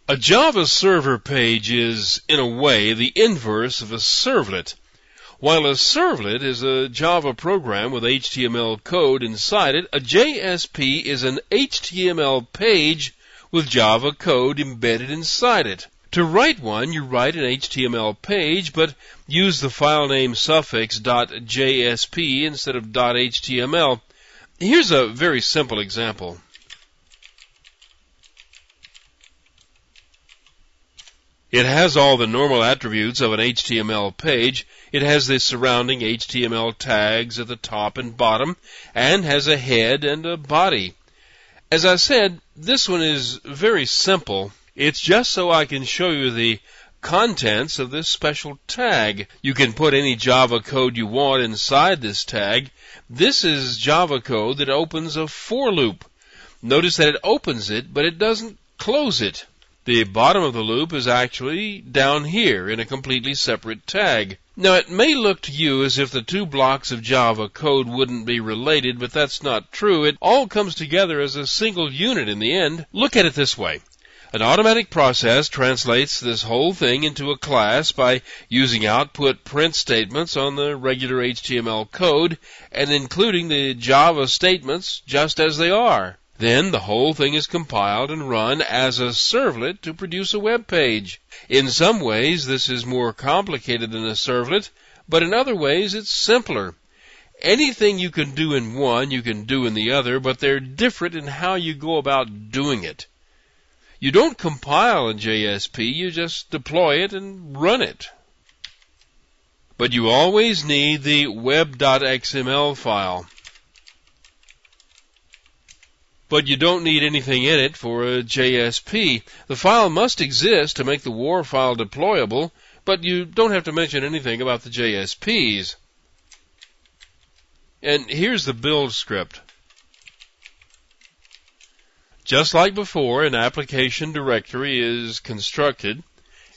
A Java server page is, in a way, the inverse of a servlet. While a servlet is a Java program with HTML code inside it, a JSP is an HTML page with Java code embedded inside it. To write one, you write an HTML page, but use the file name suffix .jsp instead of .html. Here's a very simple example. It has all the normal attributes of an HTML page. It has the surrounding HTML tags at the top and bottom, and has a head and a body. As I said, this one is very simple. It's just so I can show you the contents of this special tag. You can put any Java code you want inside this tag. This is Java code that opens a for loop. Notice that it opens it, but it doesn't close it. The bottom of the loop is actually down here in a completely separate tag. Now, it may look to you as if the two blocks of Java code wouldn't be related, but that's not true. It all comes together as a single unit in the end. Look at it this way. An automatic process translates this whole thing into a class by using output print statements on the regular HTML code and including the Java statements just as they are. Then the whole thing is compiled and run as a servlet to produce a web page. In some ways, this is more complicated than a servlet, but in other ways, it's simpler. Anything you can do in one, you can do in the other, but they're different in how you go about doing it. You don't compile a JSP, you just deploy it and run it. But you always need the web.xml file. But you don't need anything in it for a JSP. The file must exist to make the WAR file deployable, but you don't have to mention anything about the JSPs. And here's the build script. Just like before, an application directory is constructed.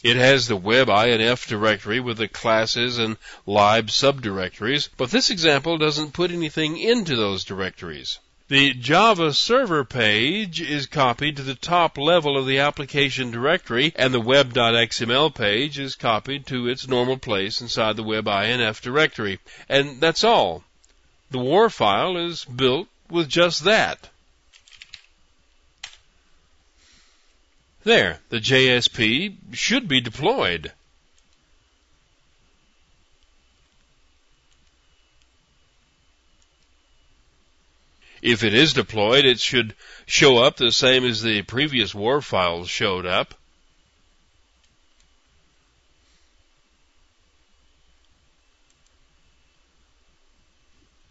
It has the web.inf directory with the classes and lib subdirectories, but this example doesn't put anything into those directories. The Java server page is copied to the top level of the application directory, and the web.xml page is copied to its normal place inside the web.inf directory. And that's all. The WAR file is built with just that. There, the JSP should be deployed. If it is deployed, it should show up the same as the previous WAR files showed up.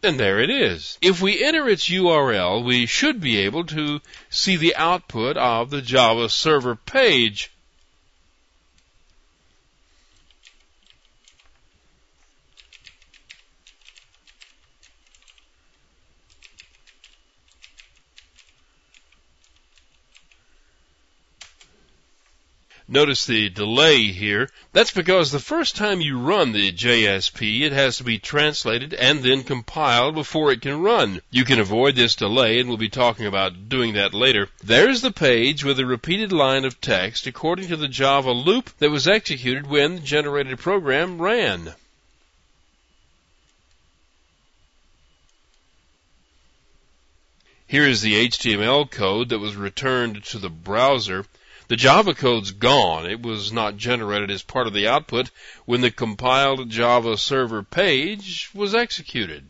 And there it is. If we enter its URL, we should be able to see the output of the Java server page. Notice the delay here. That's because the first time you run the JSP, it has to be translated and then compiled before it can run. You can avoid this delay, and we'll be talking about doing that later. There's the page with a repeated line of text according to the Java loop that was executed when the generated program ran. Here is the HTML code that was returned to the browser. The Java code's gone. It was not generated as part of the output when the compiled Java server page was executed.